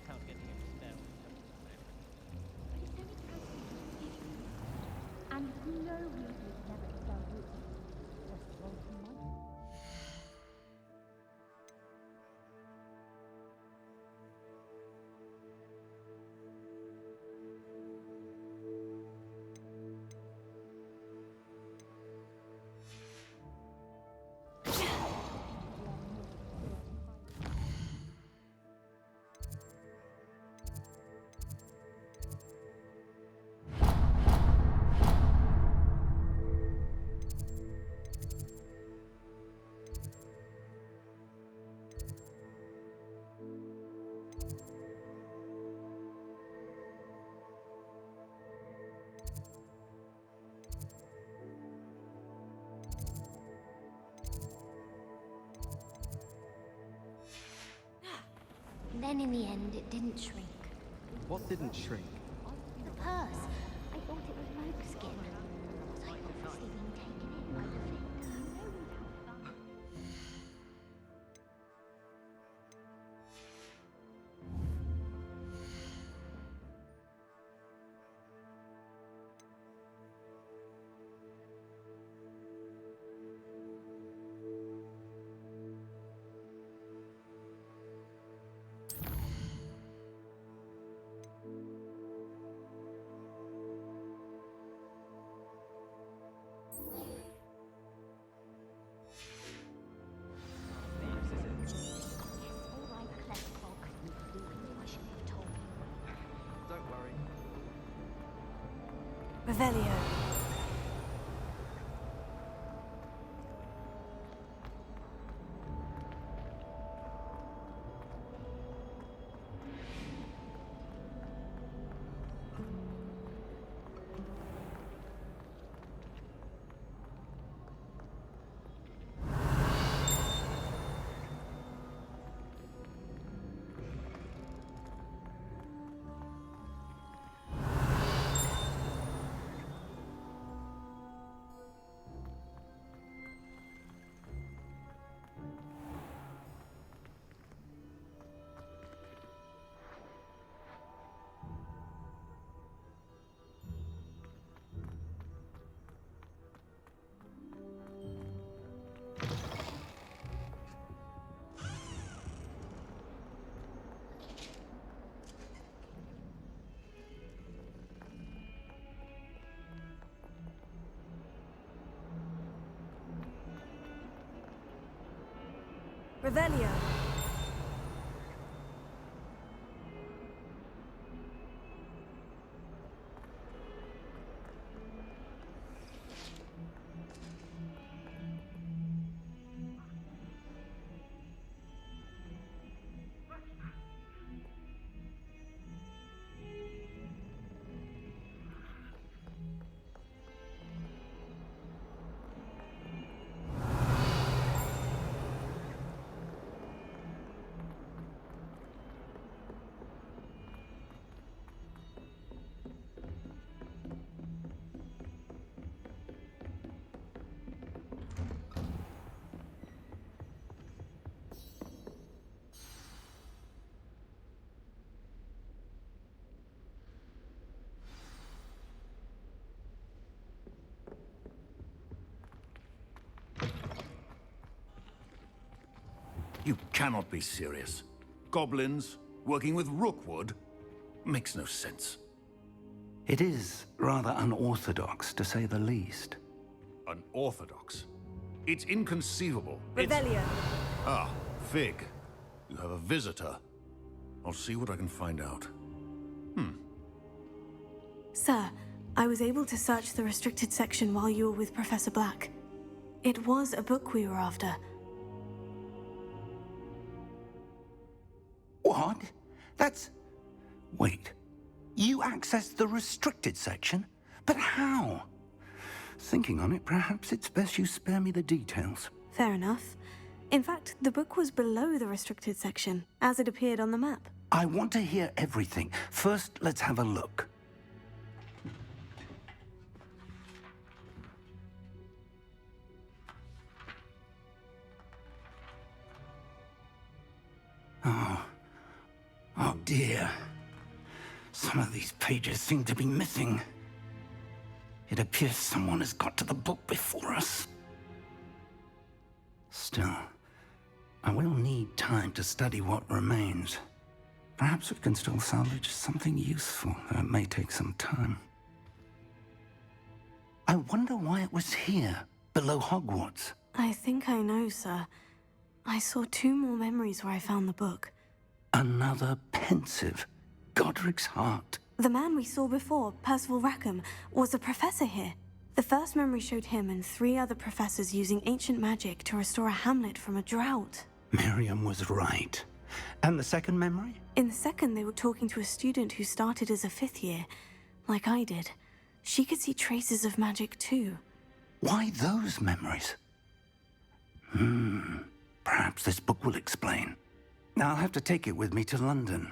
count getting any spells. But it's only counting to and no wizard never spell root. Just roll some money. Then in the end, it didn't shrink. What didn't shrink? The purse. I thought it was rogue skin. Was I obviously being taken in by the finger? Revelio. Revelio. You cannot be serious. Goblins working with Rookwood makes no sense. It is rather unorthodox, to say the least. Unorthodox? It's inconceivable. Revelio. Ah, Fig. You have a visitor. I'll see what I can find out. Sir, I was able to search the restricted section while you were with Professor Black. It was a book we were after. What? That's... Wait. You accessed the restricted section? But how? Thinking on it, perhaps it's best you spare me the details. Fair enough. In fact, the book was below the restricted section, as it appeared on the map. I want to hear everything. First, let's have a look. Oh, dear. Some of these pages seem to be missing. It appears someone has got to the book before us. Still, I will need time to study what remains. Perhaps we can still salvage something useful, though it may take some time. I wonder why it was here, below Hogwarts. I think I know, sir. I saw 2 more memories where I found the book. Another pensive. Godric's heart. The man we saw before, Percival Rackham, was a professor here. The first memory showed him and 3 other professors using ancient magic to restore a hamlet from a drought. Miriam was right. And the second memory? In the second, they were talking to a student who started as a 5th year, like I did. She could see traces of magic too. Why those memories? Perhaps this book will explain. I'll have to take it with me to London.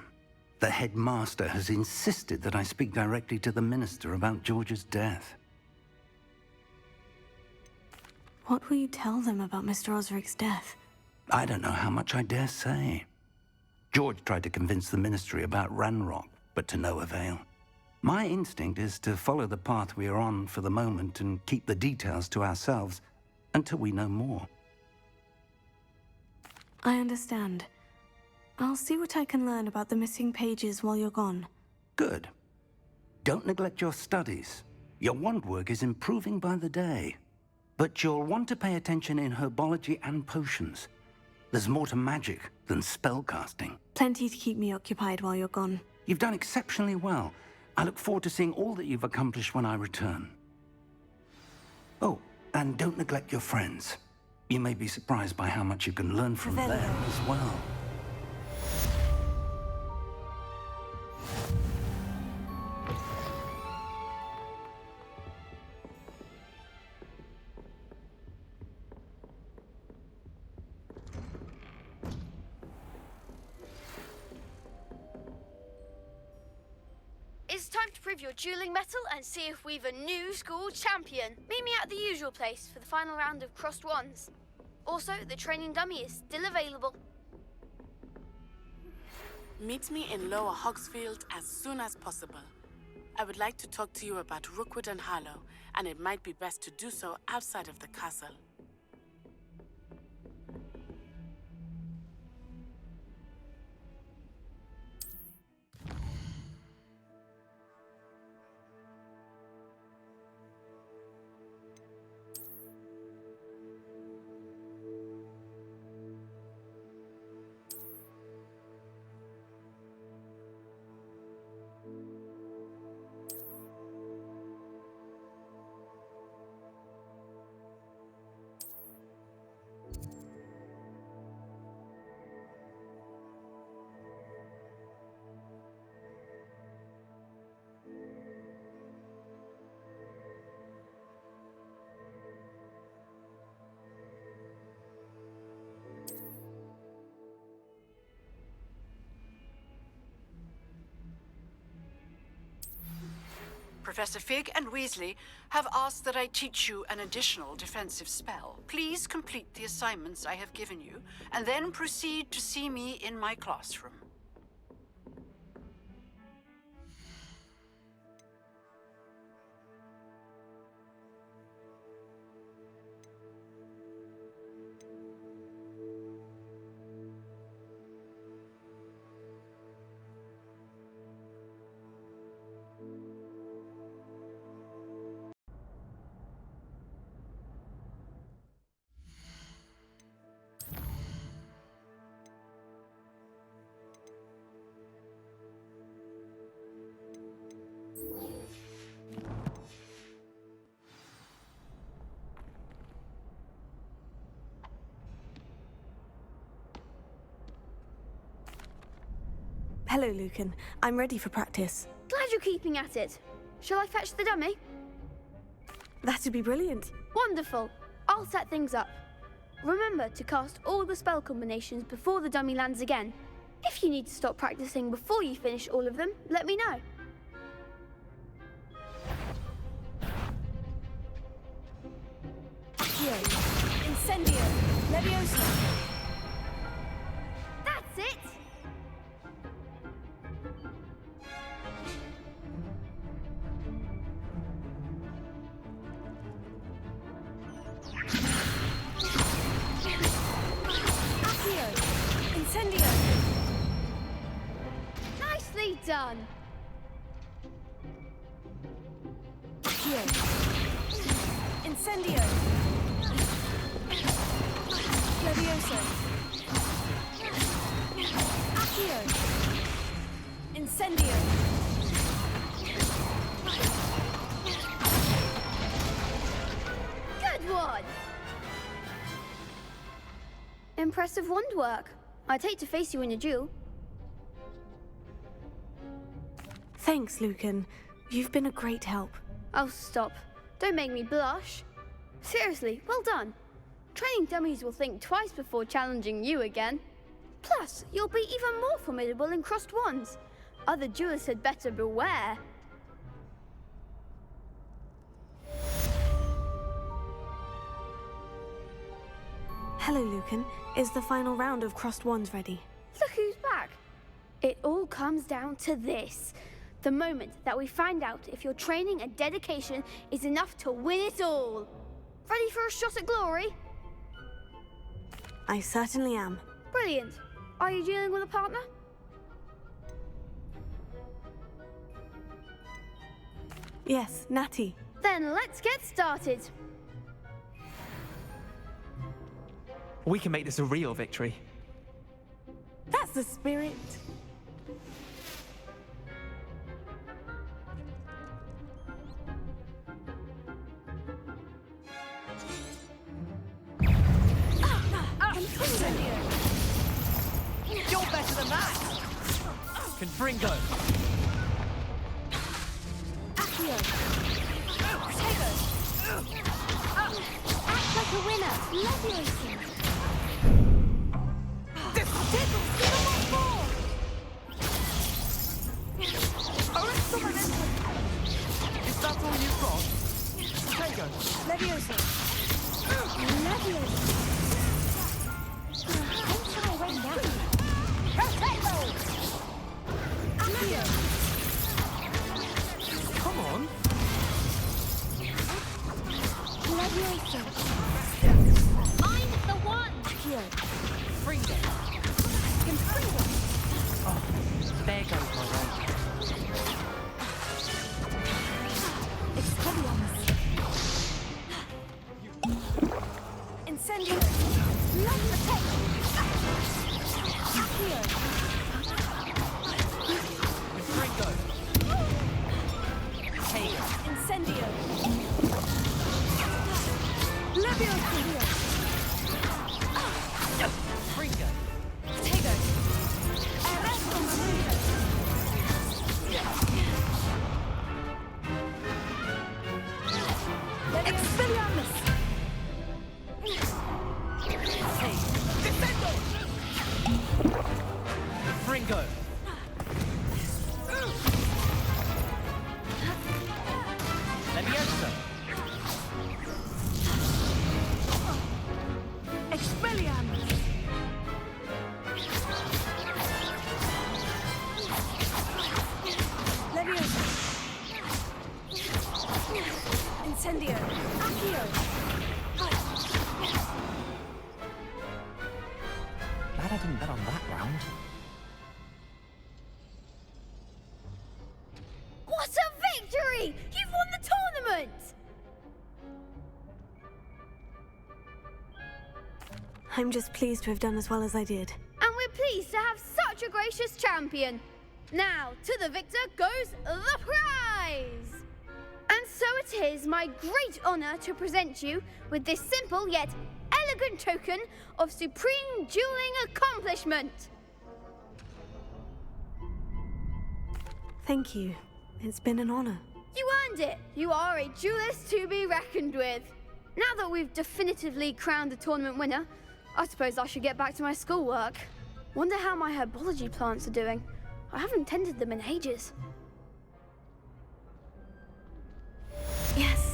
The headmaster has insisted that I speak directly to the minister about George's death. What will you tell them about Mr. Osric's death? I don't know how much I dare say. George tried to convince the ministry about Ranrock, but to no avail. My instinct is to follow the path we are on for the moment and keep the details to ourselves until we know more. I understand. I'll see what I can learn about the missing pages while you're gone. Good. Don't neglect your studies. Your wand work is improving by the day. But you'll want to pay attention in herbology and potions. There's more to magic than spellcasting. Plenty to keep me occupied while you're gone. You've done exceptionally well. I look forward to seeing all that you've accomplished when I return. Oh, and don't neglect your friends. You may be surprised by how much you can learn from them as well. It's time to prove your dueling mettle and see if we've a new school champion. Meet me at the usual place for the final round of crossed wands. Also, the training dummy is still available. Meet me in Lower Hogsfield as soon as possible. I would like to talk to you about Rookwood and Harlow, and it might be best to do so outside of the castle. Professor Fig and Weasley have asked that I teach you an additional defensive spell. Please complete the assignments I have given you, and then proceed to see me in my classroom. Hello, Lucan. I'm ready for practice. Glad you're keeping at it. Shall I fetch the dummy? That'd be brilliant. Wonderful. I'll set things up. Remember to cast all the spell combinations before the dummy lands again. If you need to stop practicing before you finish all of them, let me know. Incendio! Leviosa! That's it! done. Accio. Incendio. Levioso. Accio. Incendio. Good one! Impressive wand work. I'd hate to face you in a duel. Thanks, Lucan. You've been a great help. Oh, stop. Don't make me blush. Seriously, well done. Training dummies will think twice before challenging you again. Plus, you'll be even more formidable in crossed wands. Other duelists had better beware. Hello, Lucan. Is the final round of crossed wands ready? Look who's back. It all comes down to this. The moment that we find out if your training and dedication is enough to win it all. Ready for a shot at glory? I certainly am. Brilliant. Are you dealing with a partner? Yes, Natty. Then let's get started. We can make this a real victory. That's the spirit. You're better than that! Confringo! Accio. Act like a winner. Levioso. Is that all you've got? Tango! Levioso. Levioso. Don't try way down. Accio. Come on! Levioso. I'm the one! Accio. Freedom! Confringo. Oh, there goes my way. Expelliarmus. Incendio. Levioso. Accio. Confringo! Tango! Incendio. Levioso. Fringo! Tego. Arresto Mamundo. Expelliarmus. Fringo! Levioso! Expelliarmus. Levioso. Incendio. Accio. Glad I didn't bet on that round. What a victory! You've won the tournament! I'm just pleased to have done as well as I did. And we're pleased to have such a gracious champion. Now, to the victor goes the prize! And so it is my great honor to present you with this simple yet elegant token of supreme dueling accomplishment. Thank you. It's been an honor. You earned it. You are a duelist to be reckoned with. Now that we've definitively crowned the tournament winner, I suppose I should get back to my schoolwork. Wonder how my herbology plants are doing. I haven't tended them in ages. Yes.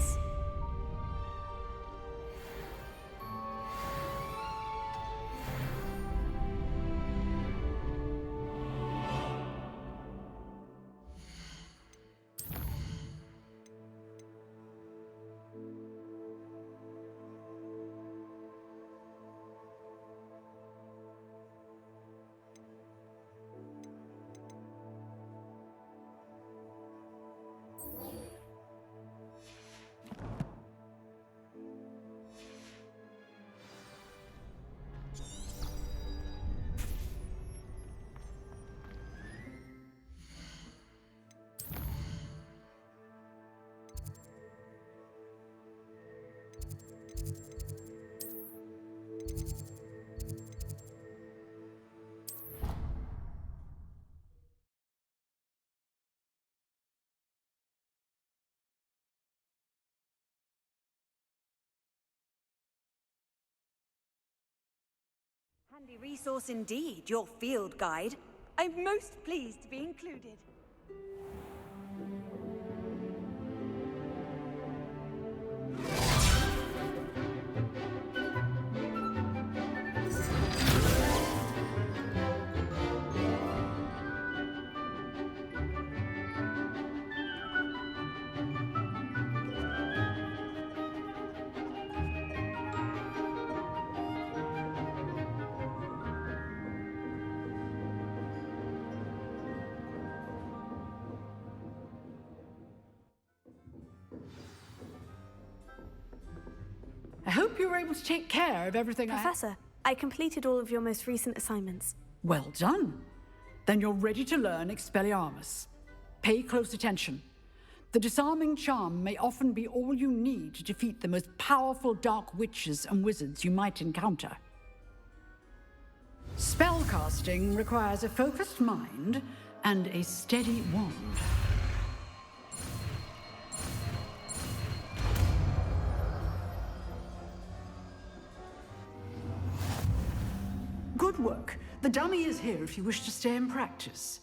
Handy resource indeed, your field guide. I'm most pleased to be included. I hope you were able to take care of everything Professor, I completed all of your most recent assignments. Well done. Then you're ready to learn Expelliarmus. Pay close attention. The disarming charm may often be all you need to defeat the most powerful dark witches and wizards you might encounter. Spellcasting requires a focused mind and a steady wand. Good work. The dummy is here if you wish to stay and practice.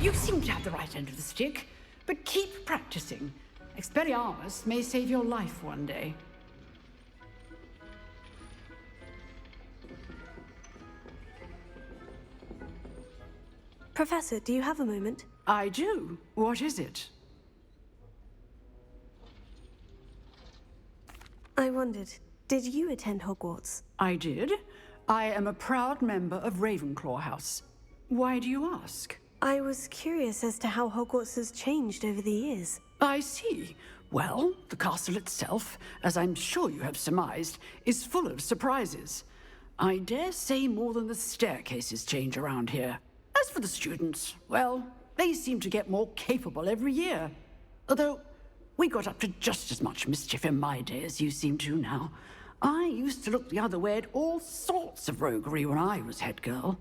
You seem to have the right end of the stick, but keep practicing. Expelliarmus may save your life one day. Professor, do you have a moment? I do. What is it? I wondered, did you attend Hogwarts? I did. I am a proud member of Ravenclaw House. Why do you ask? I was curious as to how Hogwarts has changed over the years. I see. Well, the castle itself, as I'm sure you have surmised, is full of surprises. I dare say more than the staircases change around here. As for the students, well, they seem to get more capable every year. Although, we got up to just as much mischief in my day as you seem to now. I used to look the other way at all sorts of roguery when I was head girl.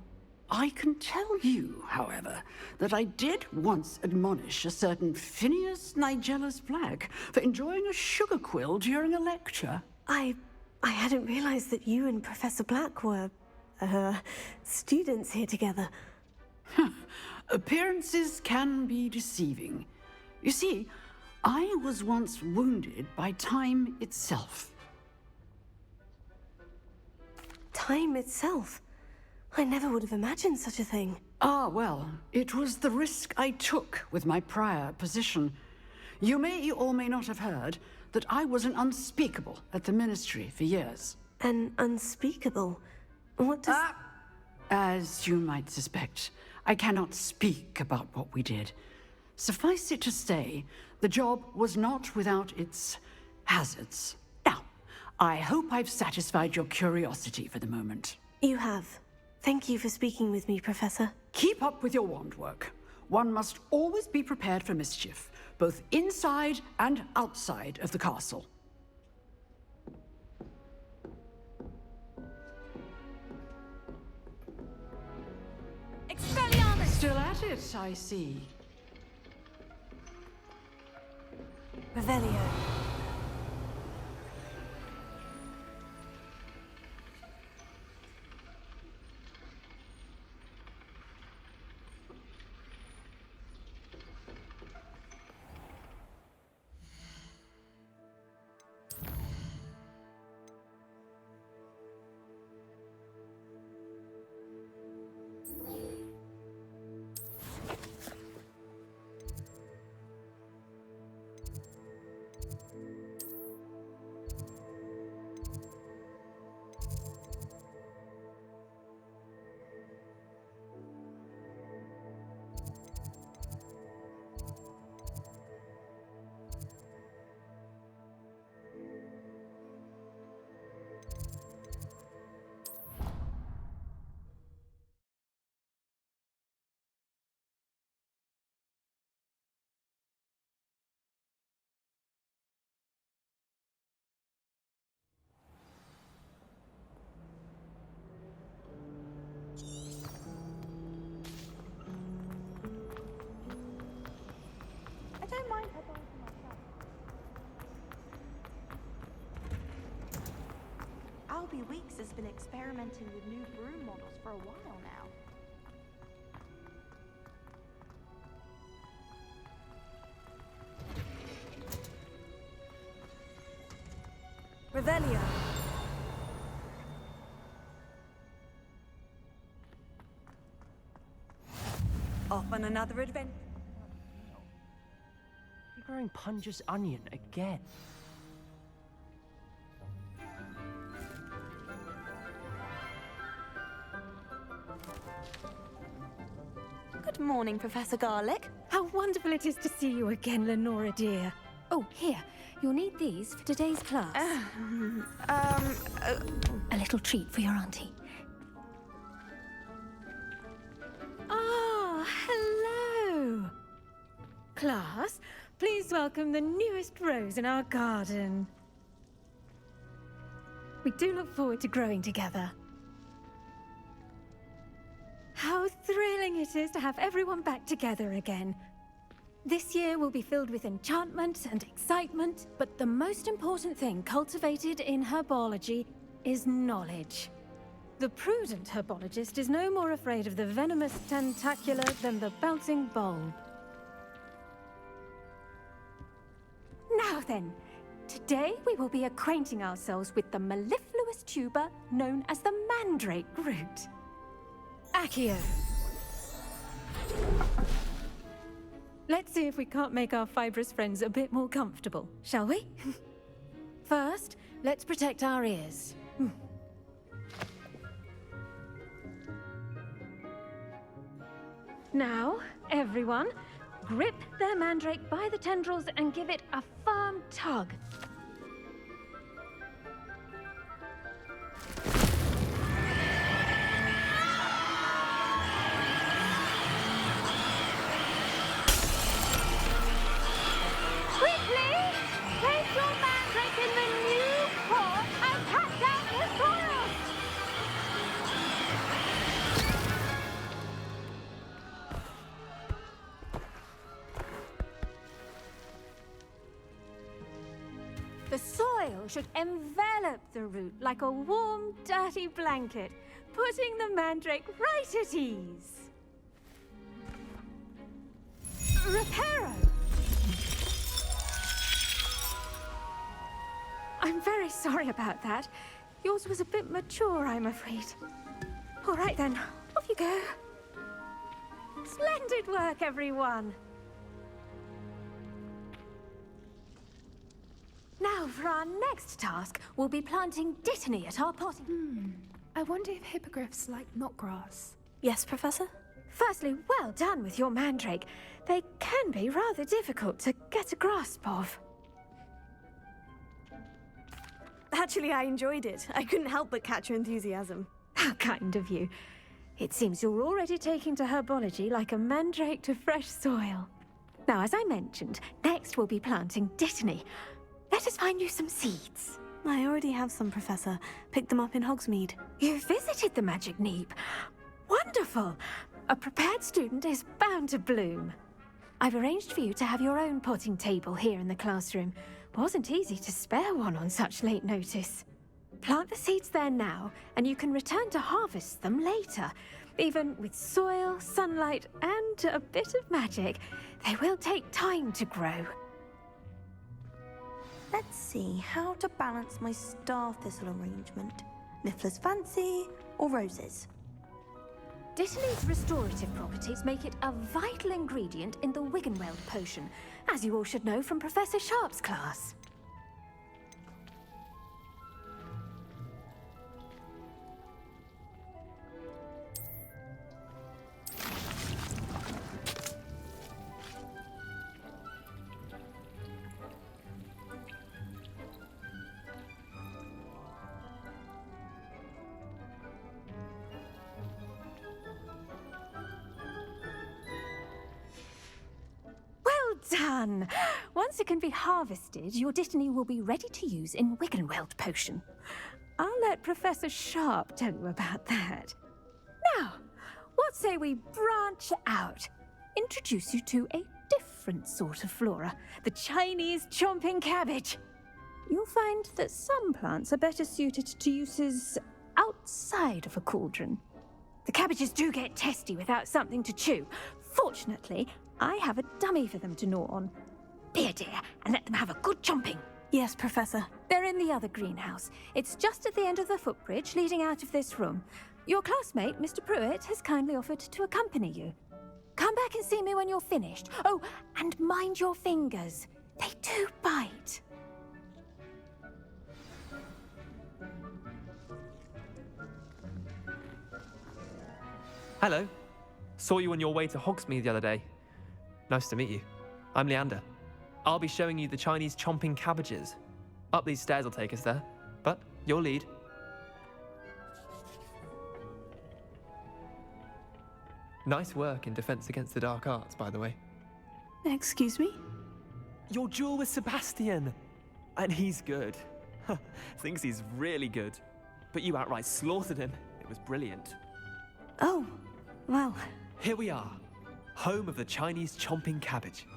I can tell you, however, that I did once admonish a certain Phineas Nigellus Black for enjoying a sugar quill during a lecture. I hadn't realized that you and Professor Black were, students here together. Appearances can be deceiving. You see, I was once wounded by time itself. Time itself? I never would have imagined such a thing. Ah, well, it was the risk I took with my prior position. You may or may not have heard that I was an unspeakable at the Ministry for years. An unspeakable? What does... As you might suspect, I cannot speak about what we did. Suffice it to say, the job was not without its hazards. Now, I hope I've satisfied your curiosity for the moment. You have. Thank you for speaking with me, Professor. Keep up with your wand work. One must always be prepared for mischief, both inside and outside of the castle. Expelliarmus! Still at it, I see. Revelio. Albie Weeks has been experimenting with new broom models for a while now. Revelio. Off on another adventure. You're growing Punja's onion again. Good morning, Professor Garlick. How wonderful it is to see you again, Lenora dear. Oh, here. You'll need these for today's class. A little treat for your auntie. Ah, hello. Class, please welcome the newest rose in our garden. We do look forward to growing together. How thrilling it is to have everyone back together again. This year will be filled with enchantment and excitement, but the most important thing cultivated in herbology is knowledge. The prudent herbologist is no more afraid of the venomous tentacular than the bouncing bulb. Now then, today we will be acquainting ourselves with the mellifluous tuber known as the mandrake root. Accio. Let's see if we can't make our fibrous friends a bit more comfortable, shall we? First, let's protect our ears. Now, everyone, grip their mandrake by the tendrils and give it a firm tug. The soil should envelop the root like a warm, dirty blanket, putting the mandrake right at ease. Reparo! I'm very sorry about that. Yours was a bit mature, I'm afraid. All right then, off you go. Splendid work, everyone! Now, for our next task, we'll be planting dittany at our potting. I wonder if hippogriffs like knotgrass. Yes, Professor? Firstly, well done with your mandrake. They can be rather difficult to get a grasp of. Actually, I enjoyed it. I couldn't help but catch your enthusiasm. How kind of you. It seems you're already taking to herbology like a mandrake to fresh soil. Now, as I mentioned, next we'll be planting dittany. Let us find you some seeds. I already have some, Professor. Picked them up in Hogsmeade. You visited the Magic Neep. Wonderful! A prepared student is bound to bloom. I've arranged for you to have your own potting table here in the classroom. Wasn't easy to spare one on such late notice. Plant the seeds there now, and you can return to harvest them later. Even with soil, sunlight, and a bit of magic, they will take time to grow. Let's see how to balance my star thistle arrangement. Niffler's fancy or roses? Dittany's restorative properties make it a vital ingredient in the Wiggenweld potion, as you all should know from Professor Sharp's class. Done! Once it can be harvested, your dittany will be ready to use in Wiggenweld potion. I'll let Professor Sharp tell you about that. Now, what say we branch out? Introduce you to a different sort of flora, the Chinese chomping cabbage. you'll find that some plants are better suited to uses outside of a cauldron. The cabbages do get testy without something to chew. Fortunately, I have a dummy for them to gnaw on. Be a dear and let them have a good chomping. Yes, Professor. They're in the other greenhouse. It's just at the end of the footbridge leading out of this room. Your classmate, Mr. Pruitt, has kindly offered to accompany you. Come back and see me when you're finished. Oh, and mind your fingers. They do bite. Hello. Saw you on your way to Hogsmeade the other day. Nice to meet you. I'm Leander. I'll be showing you the Chinese chomping cabbages. Up these stairs will take us there, but your lead. Nice work in Defense Against the Dark Arts, by the way. Excuse me? Your duel with Sebastian! And he's good. Thinks he's really good. But you outright slaughtered him. It was brilliant. Oh, well. Here we are. Home of the Chinese chomping cabbage.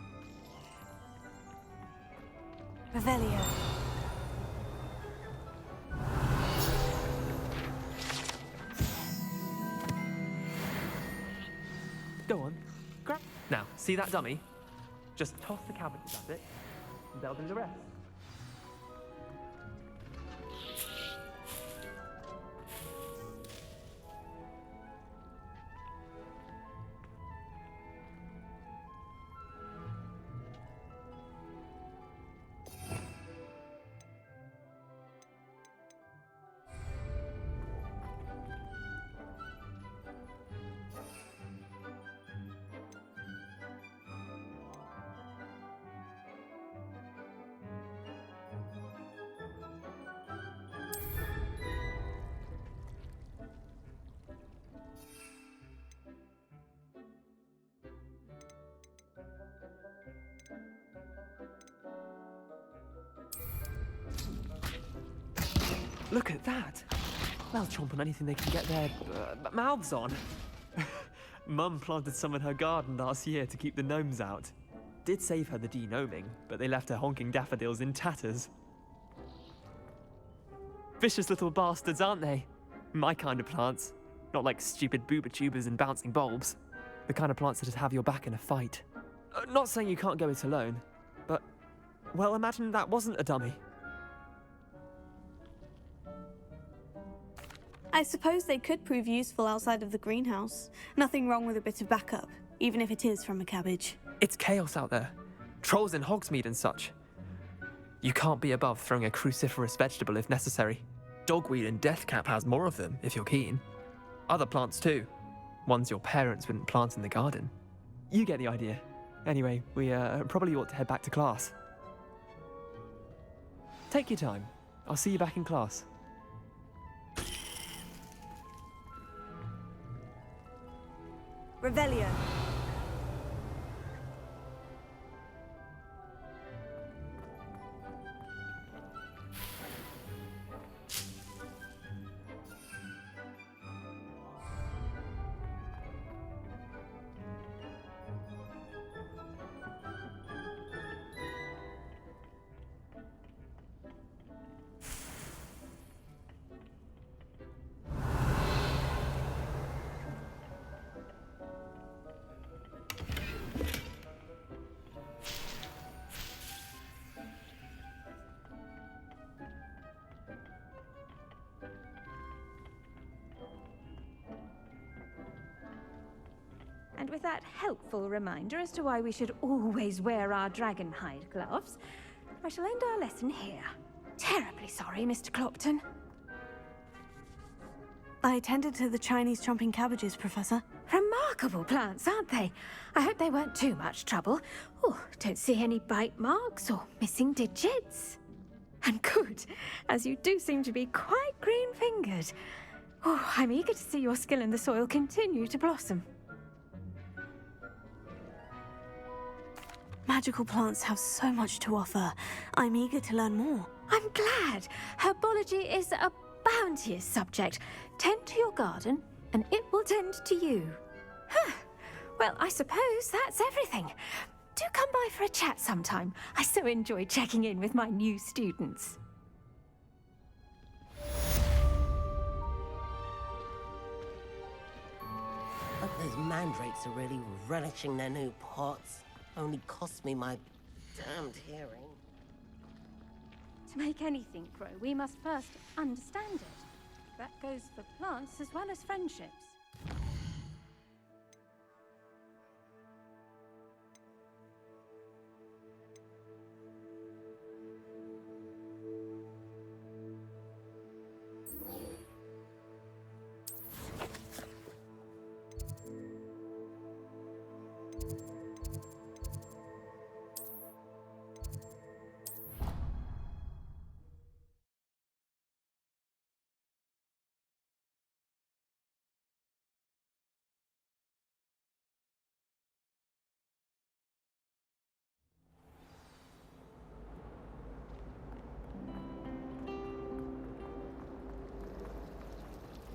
Revelio. Go on. Grab. Now, see that dummy? Just toss the cabbages at it, and they'll do the rest. Look at that! They'll chomp on anything they can get their mouths on. Mum planted some in her garden last year to keep the gnomes out. Did save her the de-gnoming, but they left her honking daffodils in tatters. Vicious little bastards, aren't they? My kind of plants. Not like stupid booba tubers and bouncing bulbs. The kind of plants that'd have your back in a fight. Not saying you can't go it alone, but, well, imagine that wasn't a dummy. I suppose they could prove useful outside of the greenhouse. Nothing wrong with a bit of backup, even if it is from a cabbage. It's chaos out there. Trolls in Hogsmeade and such. You can't be above throwing a cruciferous vegetable if necessary. Dogweed and deathcap has more of them, if you're keen. Other plants too. Ones your parents wouldn't plant in the garden. You get the idea. Anyway, we probably ought to head back to class. Take your time. I'll see you back in class. Revelio. And with that helpful reminder as to why we should always wear our dragon hide gloves, I shall end our lesson here. Terribly sorry, Mr. Clopton. I attended to the Chinese chomping cabbages, Professor. Remarkable plants, aren't they? I hope they weren't too much trouble. Oh, don't see any bite marks or missing digits. And good, as you do seem to be quite green-fingered. Oh, I'm eager to see your skill in the soil continue to blossom. Magical plants have so much to offer. I'm eager to learn more. I'm glad. Herbology is a bounteous subject. Tend to your garden, and it will tend to you. Huh. Well, I suppose that's everything. do come by for a chat sometime. I so enjoy checking in with my new students. Hope those mandrakes are really relishing their new pots. Only cost me my damned hearing. To make anything grow, we must first understand it. That goes for plants as well as friendships.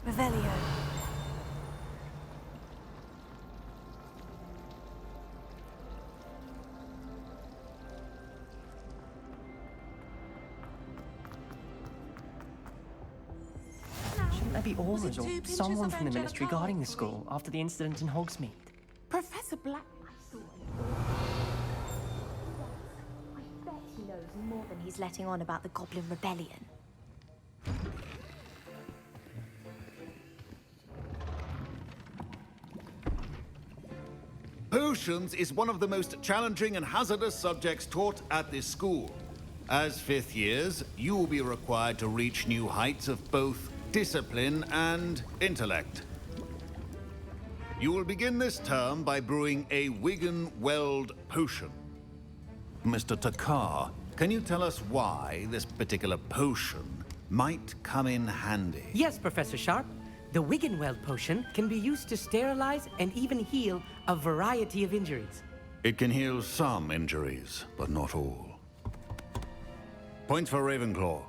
Revelio. Shouldn't there be auras or someone from the Ministry guarding the school after the incident in Hogsmeade? Professor Black... I bet he knows more than he's letting on about the Goblin Rebellion. Potions is one of the most challenging and hazardous subjects taught at this school. As fifth years, you will be required to reach new heights of both discipline and intellect. You will begin this term by brewing a Wiggenweld potion. Mr. Takar, can you tell us why this particular potion might come in handy? Yes, Professor Sharp. The Wiggenweld potion can be used to sterilize and even heal a variety of injuries. It can heal some injuries, but not all. Points for Ravenclaw.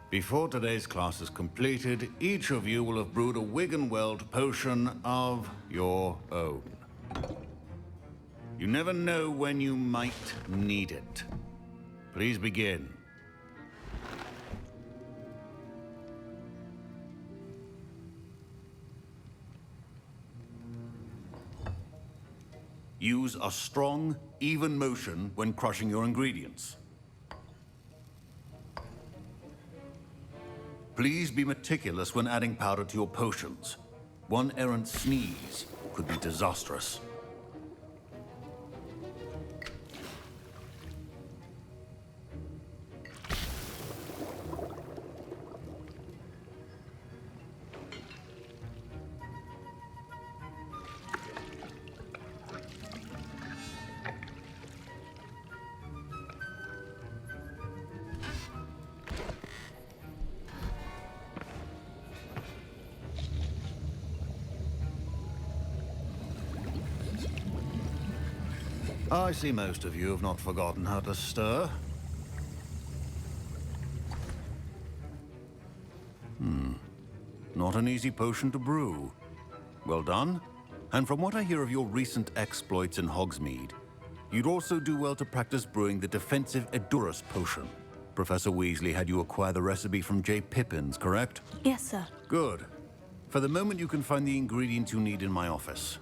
Before today's class is completed, each of you will have brewed a Wiggenweld potion of your own. You never know when you might need it. Please begin. Use a strong, even motion when crushing your ingredients. Please be meticulous when adding powder to your potions. One errant sneeze could be disastrous. I see most of you have not forgotten how to stir. Not an easy potion to brew. Well done. And from what I hear of your recent exploits in Hogsmeade, you'd also do well to practice brewing the defensive Edurus potion. Professor Weasley had you acquire the recipe from J. Pippins, correct? Yes, sir. Good. For the moment, you can find the ingredients you need in my office.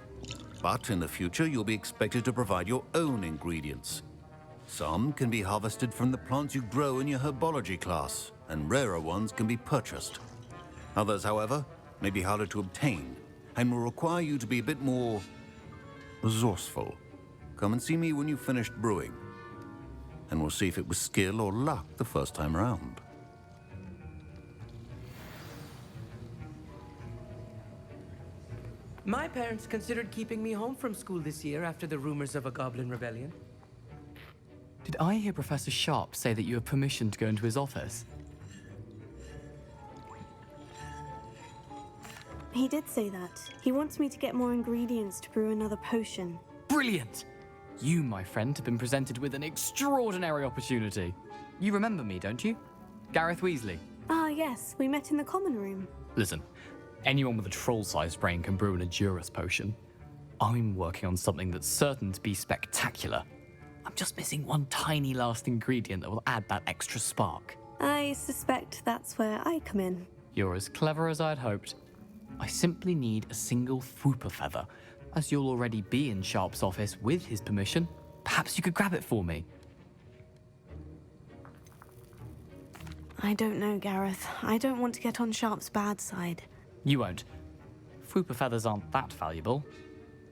But in the future, you'll be expected to provide your own ingredients. Some can be harvested from the plants you grow in your herbology class, and rarer ones can be purchased. Others, however, may be harder to obtain, and will require you to be a bit more resourceful. Come and see me when you've finished brewing, and we'll see if it was skill or luck the first time around. My parents considered keeping me home from school this year after the rumors of a Goblin Rebellion. Did I hear Professor Sharp say that you have permission to go into his office? He did say that. He wants me to get more ingredients to brew another potion. Brilliant! You, my friend, have been presented with an extraordinary opportunity. You remember me, don't you? Gareth Weasley. Ah, yes. We met in the common room. Listen, anyone with a troll-sized brain can brew an Edurus potion. I'm working on something that's certain to be spectacular. just missing one tiny last ingredient that will add that extra spark. I suspect that's where I come in. You're as clever as I'd hoped. I simply need a single Fwooper feather. As you'll already be in Sharp's office with his permission, perhaps you could grab it for me. I don't know, Gareth. I don't want to get on Sharp's bad side. You won't. Fwooper feathers aren't that valuable.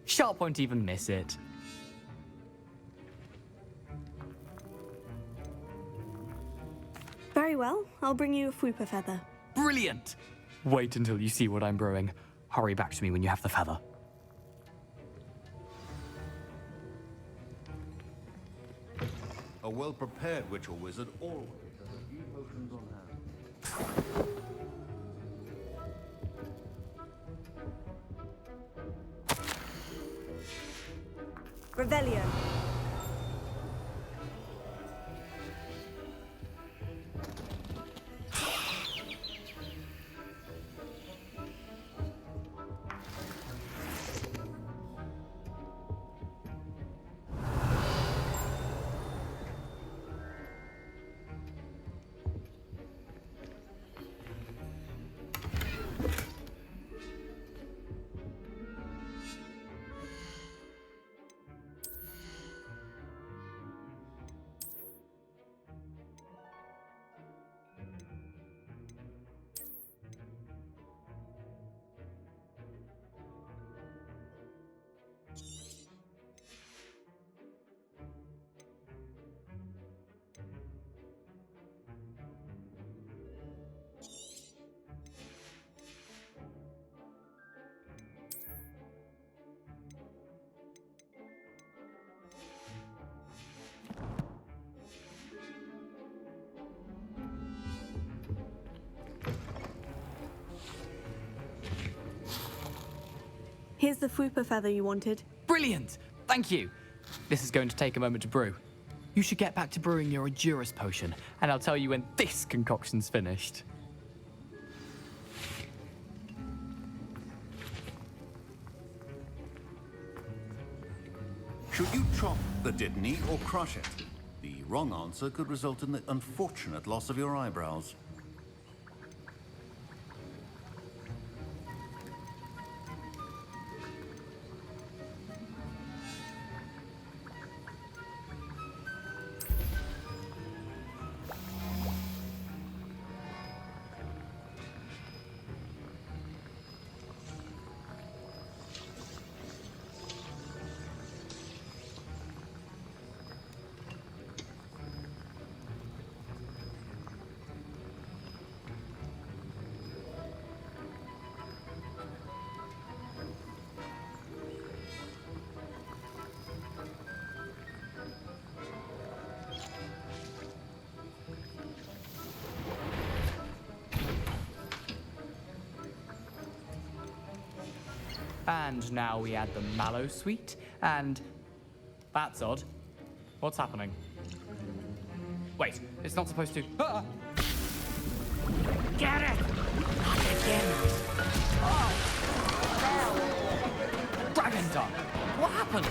Sharp won't even miss it. Very well, I'll bring you a Fwooper feather. Brilliant! Wait until you see what I'm brewing. Hurry back to me when you have the feather. A well-prepared witch or wizard always has a few potions on hand. Revelio. Here's the Fwooper feather you wanted. Brilliant! Thank you! This is going to take a moment to brew. You should get back to brewing your Endurus potion, and I'll tell you when this concoction's finished. Should you chop the Dittany or crush it? The wrong answer could result in the unfortunate loss of your eyebrows. And now we add the mallow sweet, and... That's odd. What's happening? Wait, it's not supposed to... Ah! Get it! Not again! Dragon Duck! What happened?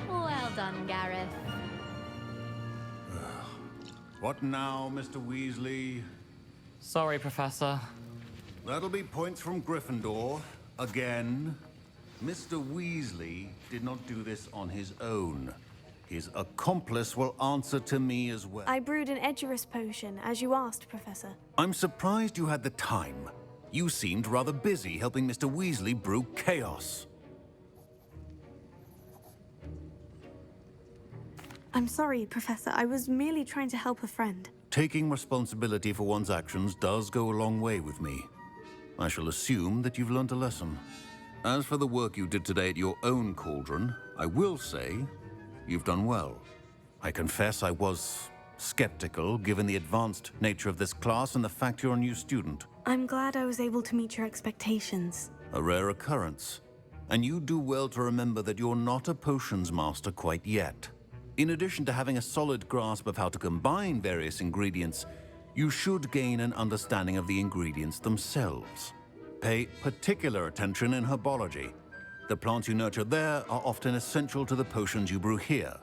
Well done, Gareth. What now, Mr. Weasley? Sorry, Professor. That'll be points from Gryffindor. Again. Mr. Weasley did not do this on his own. His accomplice will answer to me as well. I brewed an Edurus potion, as you asked, Professor. I'm surprised you had the time. You seemed rather busy helping Mr. Weasley brew chaos. I'm sorry, Professor. I was merely trying to help a friend. Taking responsibility for one's actions does go a long way with me. I shall assume that you've learned a lesson. As for the work you did today at your own cauldron, I will say you've done well. I confess I was skeptical, given the advanced nature of this class and the fact you're a new student. I'm glad I was able to meet your expectations. A rare occurrence. And you do well to remember that you're not a potions master quite yet. In addition to having a solid grasp of how to combine various ingredients, you should gain an understanding of the ingredients themselves. Pay particular attention in herbology. The plants you nurture there are often essential to the potions you brew here.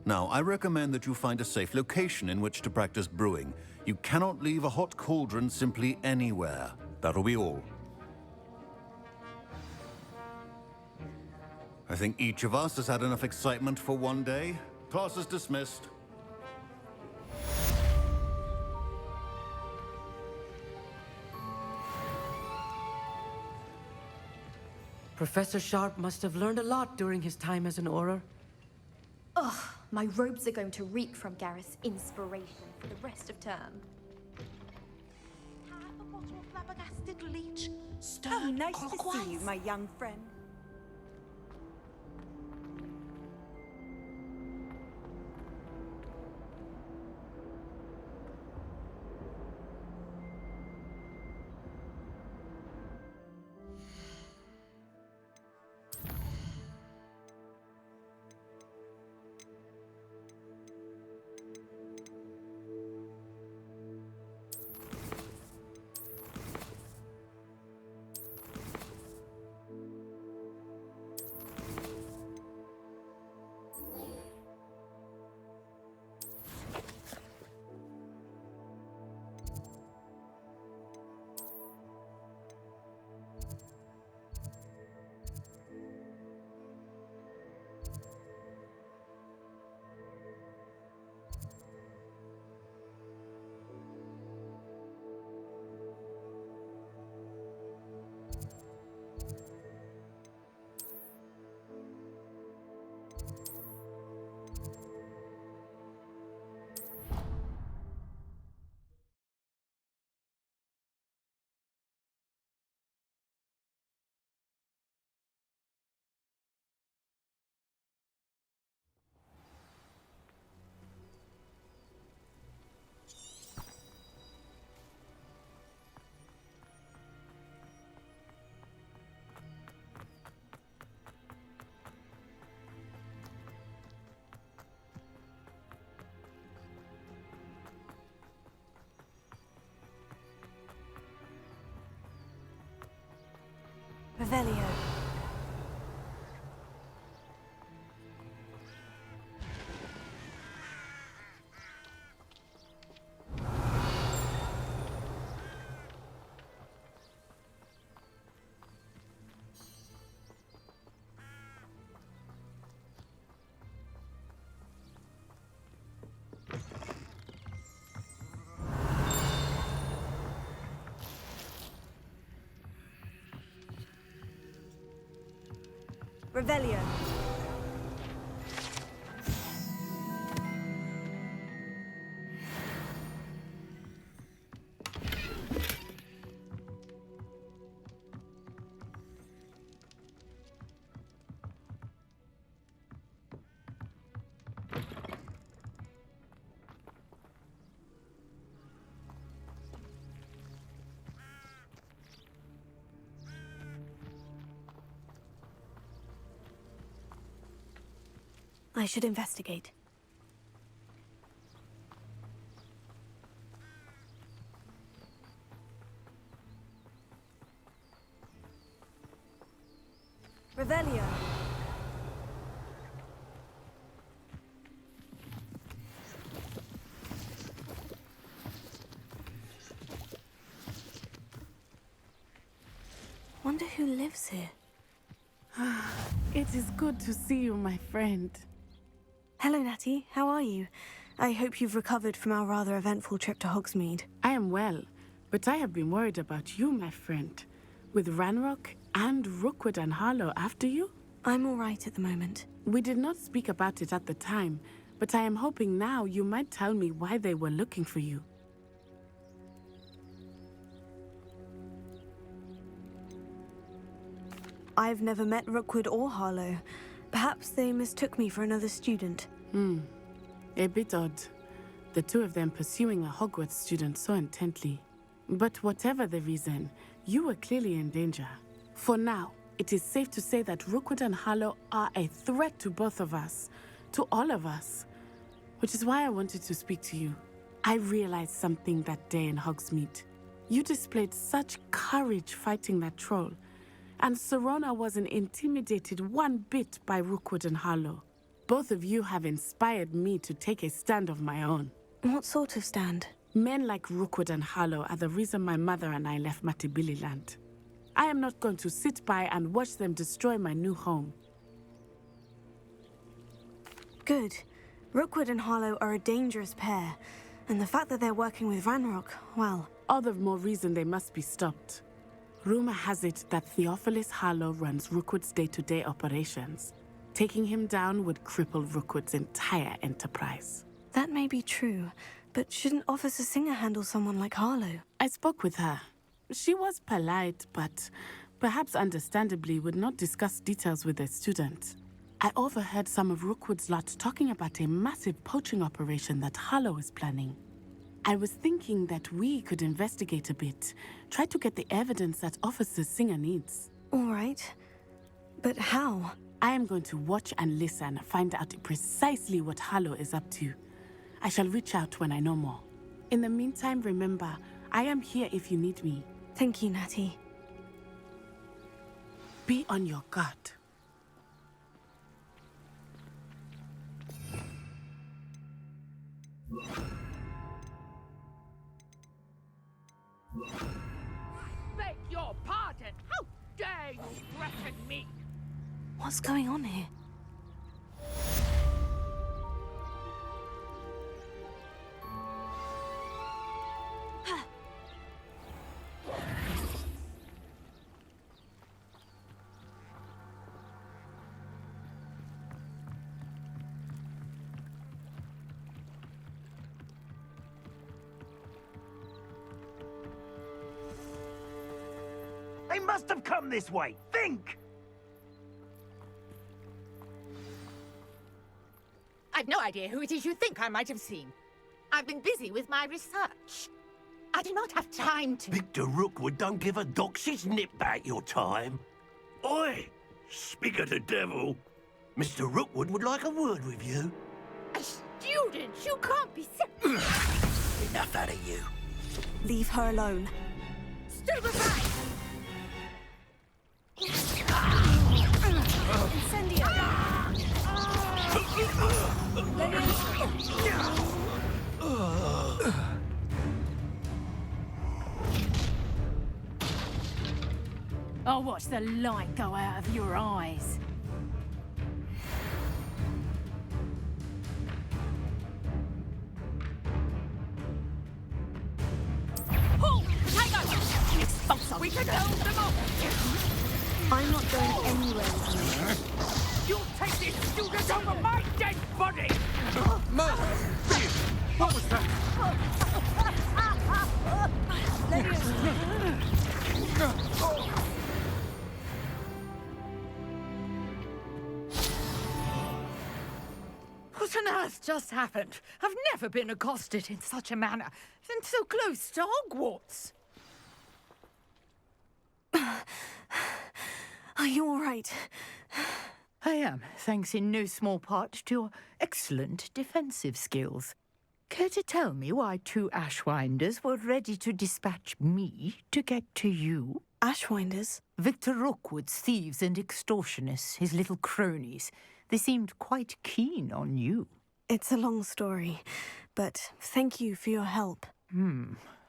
Now, I recommend that you find a safe location in which to practice brewing. You cannot leave a hot cauldron simply anywhere. That'll be all. I think each of us has had enough excitement for one day. Class is dismissed. Professor Sharp must have learned a lot during his time as an Auror. Ugh, my robes are going to reek from Gareth's inspiration for the rest of term. Have a bottle of flabbergasted leech. Oh, nice to see you, my young friend. Revelio. Revelio. I should investigate. Revelio. Wonder who lives here. It is good to see you, my friend. Hello, Natty. How are you? I hope you've recovered from our rather eventful trip to Hogsmeade. I am well, but I have been worried about you, my friend. With Ranrock and Rookwood and Harlow after you? I'm all right at the moment. We did not speak about it at the time, but I am hoping now you might tell me why they were looking for you. I've never met Rookwood or Harlow. Perhaps they mistook me for another student. A bit odd. The two of them pursuing a Hogwarts student so intently. But whatever the reason, you were clearly in danger. For now, it is safe to say that Rookwood and Harlow are a threat to both of us. To all of us. Which is why I wanted to speak to you. I realized something that day in Hogsmeade. You displayed such courage fighting that troll. And Serona wasn't intimidated one bit by Rookwood and Harlow. Both of you have inspired me to take a stand of my own. What sort of stand? Men like Rookwood and Harlow are the reason my mother and I left Matibili land. I am not going to sit by and watch them destroy my new home. Good. Rookwood and Harlow are a dangerous pair, and the fact that they're working with Ranrock, well... All the more reason they must be stopped. Rumor has it that Theophilus Harlow runs Rookwood's day-to-day operations. Taking him down would cripple Rookwood's entire enterprise. That may be true, but shouldn't Officer Singer handle someone like Harlow? I spoke with her. She was polite, but perhaps understandably would not discuss details with a student. I overheard some of Rookwood's lot talking about a massive poaching operation that Harlow is planning. I was thinking that we could investigate a bit, try to get the evidence that Officer Singer needs. All right. But how? I am going to watch and listen, find out precisely what Harlow is up to. I shall reach out when I know more. In the meantime, remember, I am here if you need me. Thank you, Natty. Be on your guard. Beg your pardon! How dare you threaten me? What's going on here? They must have come this way. Think! I've no idea who it is you think I might have seen. I've been busy with my research. I do not have time to... Victor Rookwood don't give a doxy's nip back your time. Oi! Speak of the devil. Mr. Rookwood would like a word with you. A student? You can't be... Enough out of you. Leave her alone. Stupefy! Incendio! I'll watch the light go out of your eyes. Pull! Diagon! Expulso! We can hold them off! I'm not going anywhere with you. You'll take this student over my dead body! What was that? What on earth just happened? I've never been accosted in such a manner, and so close to Hogwarts. Are you all right? I am, thanks in no small part to your excellent defensive skills. Care to tell me why two Ashwinders were ready to dispatch me to get to you? Ashwinders? Victor Rookwood's thieves and extortionists, his little cronies. They seemed quite keen on you. It's a long story, but thank you for your help.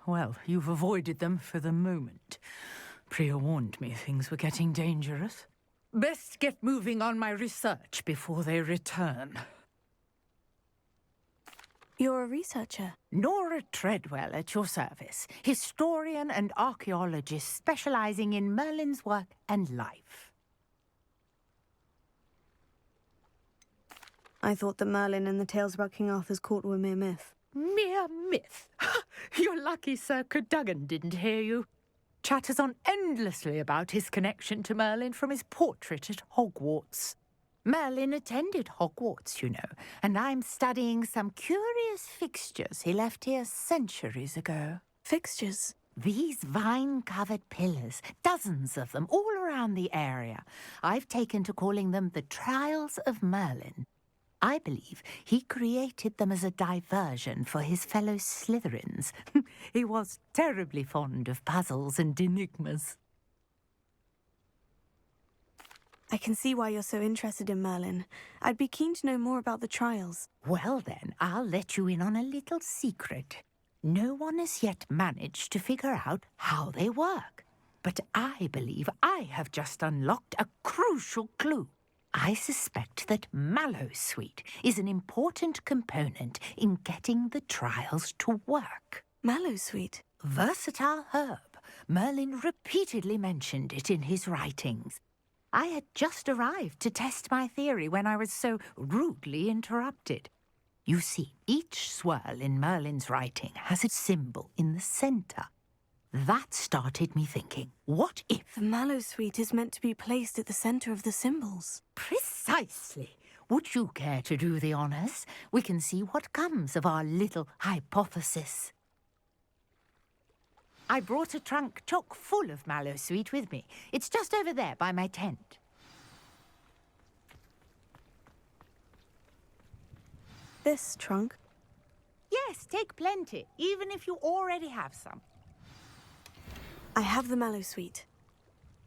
Well, you've avoided them for the moment. Priya warned me things were getting dangerous. Best get moving on my research before they return. You're a researcher? Nora Treadwell at your service. Historian and archaeologist specializing in Merlin's work and life. I thought that Merlin and the tales about King Arthur's court were mere myth. Mere myth? You're lucky Sir Cadogan didn't hear you. Chatters on endlessly about his connection to Merlin from his portrait at Hogwarts. Merlin attended Hogwarts, you know, and I'm studying some curious fixtures he left here centuries ago. Fixtures? These vine-covered pillars, dozens of them, all around the area. I've taken to calling them the Trials of Merlin. I believe he created them as a diversion for his fellow Slytherins. He was terribly fond of puzzles and enigmas. I can see why you're so interested in Merlin. I'd be keen to know more about the trials. Well then, I'll let you in on a little secret. No one has yet managed to figure out how they work. But I believe I have just unlocked a crucial clue. I suspect that Mallowsweet is an important component in getting the trials to work. Mallowsweet? Versatile herb. Merlin repeatedly mentioned it in his writings. I had just arrived to test my theory when I was so rudely interrupted. You see, each swirl in Merlin's writing has a symbol in the center. That started me thinking, what if... The Mallowsweet is meant to be placed at the center of the symbols. Precisely. Would you care to do the honors? We can see what comes of our little hypothesis. I brought a trunk chock full of Mallowsweet with me. It's just over there by my tent. This trunk? Yes, take plenty, even if you already have some. I have the Mallowsweet.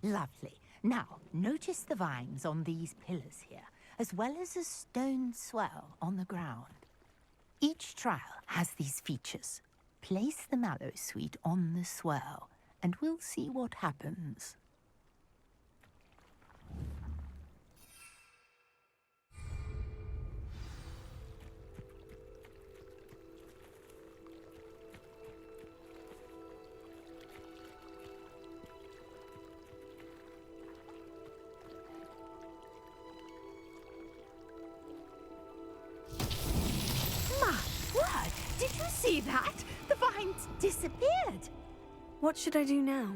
Lovely. Now, notice the vines on these pillars here, as well as a stone swell on the ground. Each trial has these features. Place the Mallowsweet on the swirl, and we'll see what happens. My word! Did you see that? The vines disappeared. What should I do now?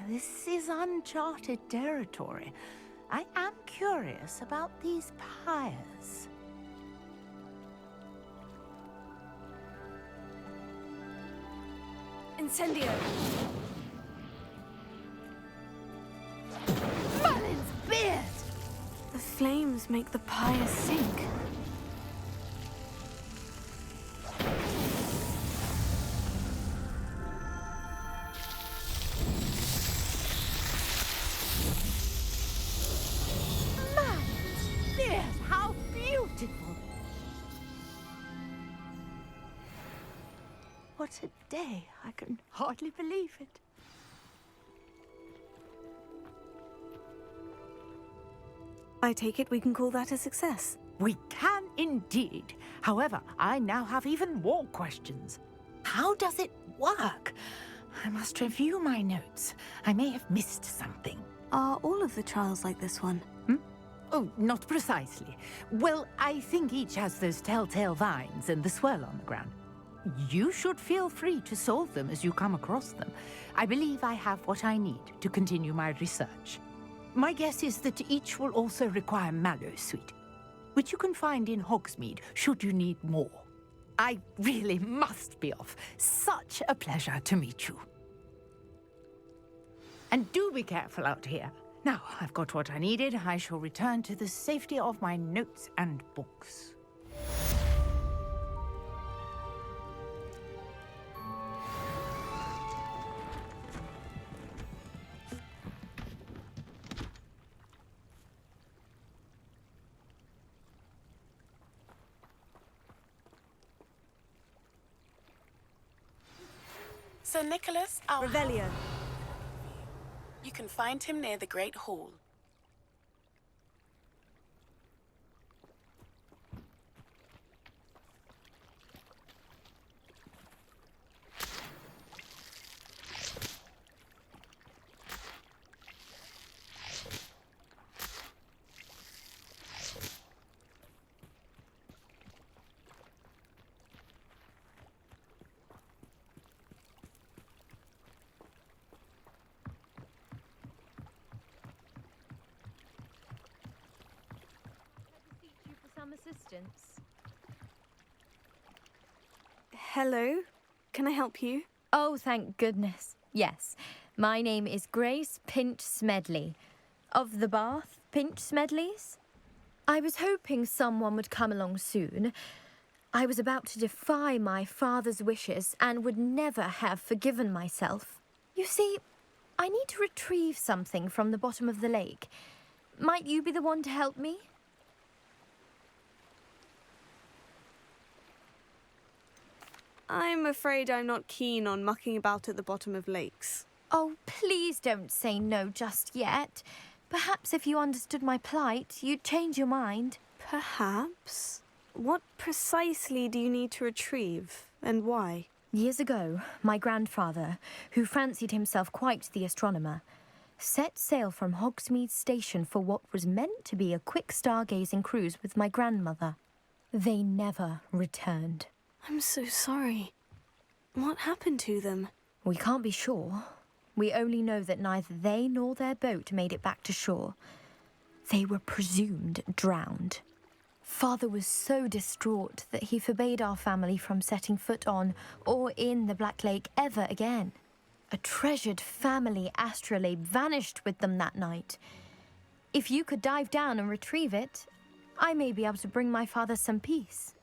This is uncharted territory. I am curious about these pyres. Incendio! Merlin's beard! The flames make the pyres sink. How beautiful! What a day. I can hardly believe it. I take it we can call that a success. We can indeed. However, I now have even more questions. How does it work? I must review my notes. I may have missed something. Are all of the trials like this one? Oh, not precisely. Well, I think each has those telltale vines and the swirl on the ground. You should feel free to solve them as you come across them. I believe I have what I need to continue my research. My guess is that each will also require Mallowsweet, which you can find in Hogsmeade should you need more. I really must be off. Such a pleasure to meet you. And do be careful out here. Now, I've got what I needed. I shall return to the safety of my notes and books. Sir Nicholas, our... Revelio. You can find him near the Great Hall. Some assistance. Hello? Can I help you? Oh, thank goodness. Yes. My name is Grace Pinch Smedley. Of the Bath Pinch Smedleys. I was hoping someone would come along soon. I was about to defy my father's wishes and would never have forgiven myself. You see, I need to retrieve something from the bottom of the lake. Might you be the one to help me? I'm afraid I'm not keen on mucking about at the bottom of lakes. Oh, please don't say no just yet. Perhaps if you understood my plight, you'd change your mind. Perhaps? What precisely do you need to retrieve, and why? Years ago, my grandfather, who fancied himself quite the astronomer, set sail from Hogsmeade station for what was meant to be a quick stargazing cruise with my grandmother. They never returned. I'm so sorry. What happened to them? We can't be sure. We only know that neither they nor their boat made it back to shore. They were presumed drowned. Father was so distraught that he forbade our family from setting foot on or in the Black Lake ever again. A treasured family astrolabe vanished with them that night. If you could dive down and retrieve it, I may be able to bring my father some peace.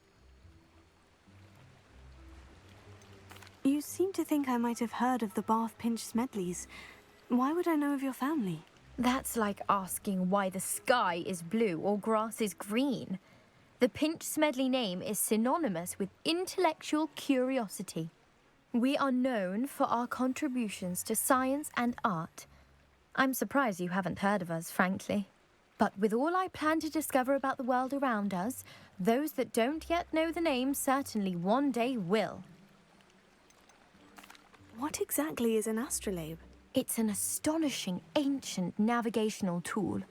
You seem to think I might have heard of the Bath Pinch Smedleys. Why would I know of your family? That's like asking why the sky is blue or grass is green. The Pinch Smedley name is synonymous with intellectual curiosity. We are known for our contributions to science and art. I'm surprised you haven't heard of us, frankly. But with all I plan to discover about the world around us, those that don't yet know the name certainly one day will. What exactly is an astrolabe? It's an astonishing ancient navigational tool.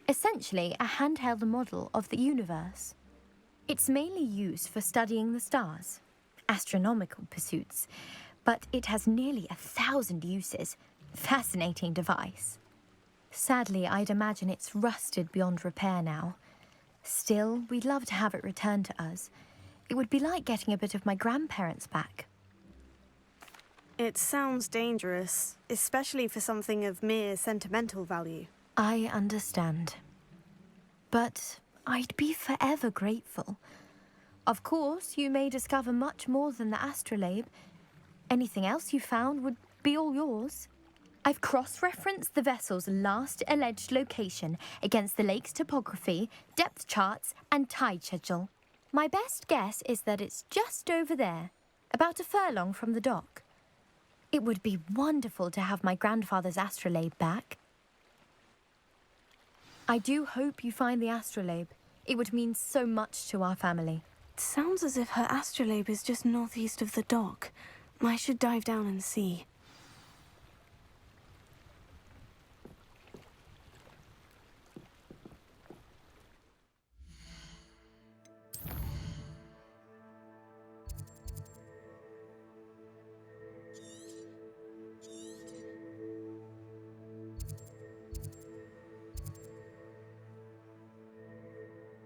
Essentially, a handheld model of the universe. It's mainly used for studying the stars, astronomical pursuits, but it has nearly 1,000 uses. Fascinating device. Sadly, I'd imagine it's rusted beyond repair now. Still, we'd love to have it returned to us. It would be like getting a bit of my grandparents back. It sounds dangerous, especially for something of mere sentimental value. I understand. But I'd be forever grateful. Of course, you may discover much more than the astrolabe. Anything else you found would be all yours. I've cross-referenced the vessel's last alleged location against the lake's topography, depth charts, and tide schedule. My best guess is that it's just over there, about a furlong from the dock. It would be wonderful to have my grandfather's astrolabe back. I do hope you find the astrolabe. It would mean so much to our family. It sounds as if her astrolabe is just northeast of the dock. I should dive down and see.